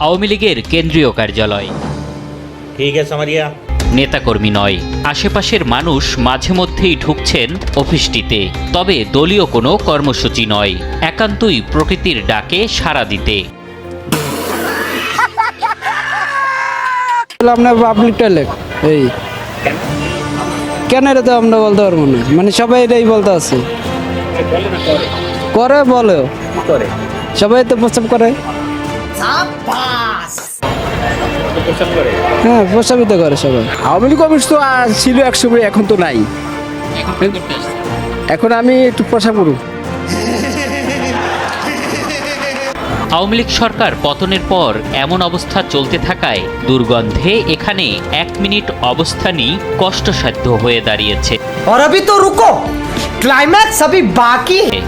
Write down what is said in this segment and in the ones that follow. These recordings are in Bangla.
আওয়ামী লীগের কেন্দ্রীয় কার্যালয়। ঠিক আছে সামারিয়া। নেতাকর্মী নয়, আশেপাশের মানুষ মাঝে মধ্যেই ঢুকছেন অফিসটিতে। তবে দলীয় কোনো কর্মসূচি নয়, একান্তই প্রকৃতির ডাকে সাড়া দিতে। আপনার পাবলিক টয়লেট এই কেন এটা তো আমরা বলতে পারবো না, মানে সবাই এটাই বলতে আছে। করে বলে সবাই তো প্রস্তাব করে, হ্যাঁ প্রস্তাবিত করে সবাই। আওয়ামী লীগ অফিস তো ছিল এক সময়, এখন তো নাই। এখন আমি একটু প্রসাব করব। আওয়ামী লীগ সরকার পতনের পর এমন অবস্থা চলতে থাকায় দুর্গন্ধে এখানে 1 মিনিট অবস্থানই কষ্টসাধ্য হয়ে দাঁড়িয়েছে। और अभी तो रुको, क्लाइमैक्स अभी बाकी है।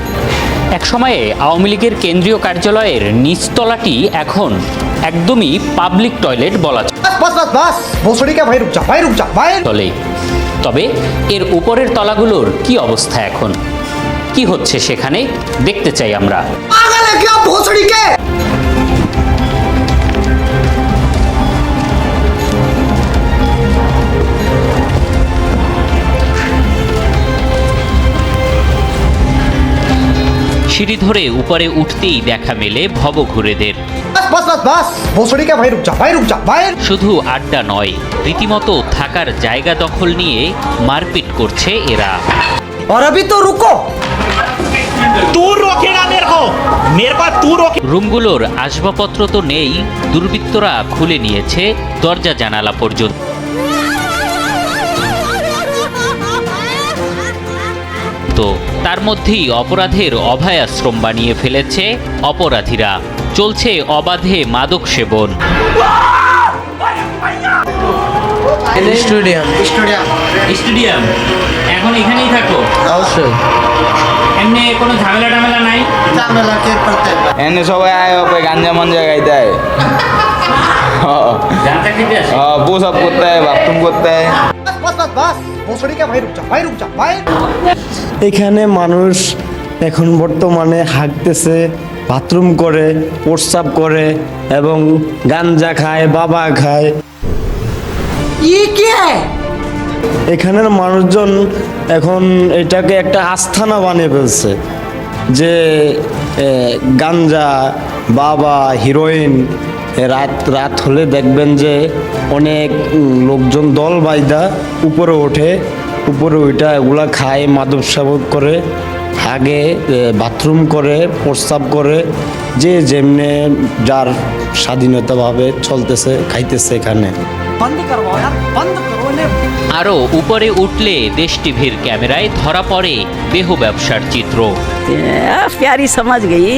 এক সময়ে আওয়ামী লীগের কেন্দ্রীয় কার্যালয়ের নিচতলাটি এখন একদমই পাবলিক টয়লেট বলা बस बस बस बस भोसड़ी का भाई रुक जा, भाई रुक जा, भाई। চলে। তবে এর উপরের তলাগুলোর কি অবস্থা এখন, কি হচ্ছে সেখানে দেখতে চাই আমরা। पागल है क्या भोसड़ी के? সিঁড়ি ধরে উপরে উঠতেই দেখা মেলে ভবঘুরেদের। बस बस बस बस भोसड़ी का भाई रुक जा, भाई रुक जा, भाई। শুধু আড্ডা নয়, রীতিমতো থাকার জায়গা দখল নিয়ে মারপিট করছে এরা। और अभी तो रुको, तू रोकेगा मेरे को तू रोके। রুমগুলোর আসবাবপত্র তো নেই, দুর্বৃত্তরা খুলে নিয়েছে দরজা জানালা পর্যন্ত। তো তার মধ্যেই অপরাধের অভয় আশ্রম বানিয়ে ফেলেছে অপরাধীরা। চলছে অবাধে মাদক সেবন। স্টেডিয়াম এখন এখানেই থাকো? অবশ্যই এমনি কোনো ঝামেলা টামেলা নাই? এনে সবাই আয় ওপরে গাঞ্জা মঞ্জা গাইতে হয়, জানতে খেতে আসে? প্রসাব করতে হয়, বাথরুম করতে হয়। बस बस बस भोसड़ी का भाई रुक जा, भाई रुक जा, भाई। এখানে মানুষ এখন বর্তমানে হাঁকতেছে, বাথরুম করে, প্রস্রাব করে এবং গাঞ্জা খায়, বাবা খায়। ये क्या है? এখানের মানুষজন এখন এটাকে একটা আস্থানা বানিয়ে ফেলছে যে গাঞ্জা, বাবা, হিরোইন। রাত রাত হলে দেখবেন যে অনেক লোকজন দল বাইদা উপরে ওঠে, উপরে ওইটা এগুলা খায়, মাদক সেবন করে, আগে বাথরুম করে, প্রস্রাব করে, যে যেমনে যার স্বাধীনতাভাবে চলতেছে, খাইতেছে এখানে। बंद करवाओ यार, बंद करो इन्हें। আরও উপরে উঠলে দেশ টিভির ক্যামেরায় ধরা পড়ে দেহ ব্যবসার চিত্র। प्यारी समझ गई।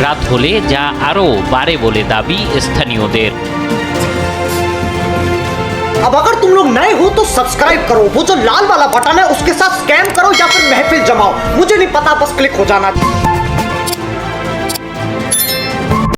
রাত হলে যা আরও বাড়ে বলে দাবি স্থানীয়দের। अब अगर तुम लोग नए हो तो सब्सक्राइब करो, वो जो लाल वाला बटन है उसके साथ स्कैम करो या फिर महफिल जमाओ, मुझे नहीं पता, बस क्लिक हो जाना।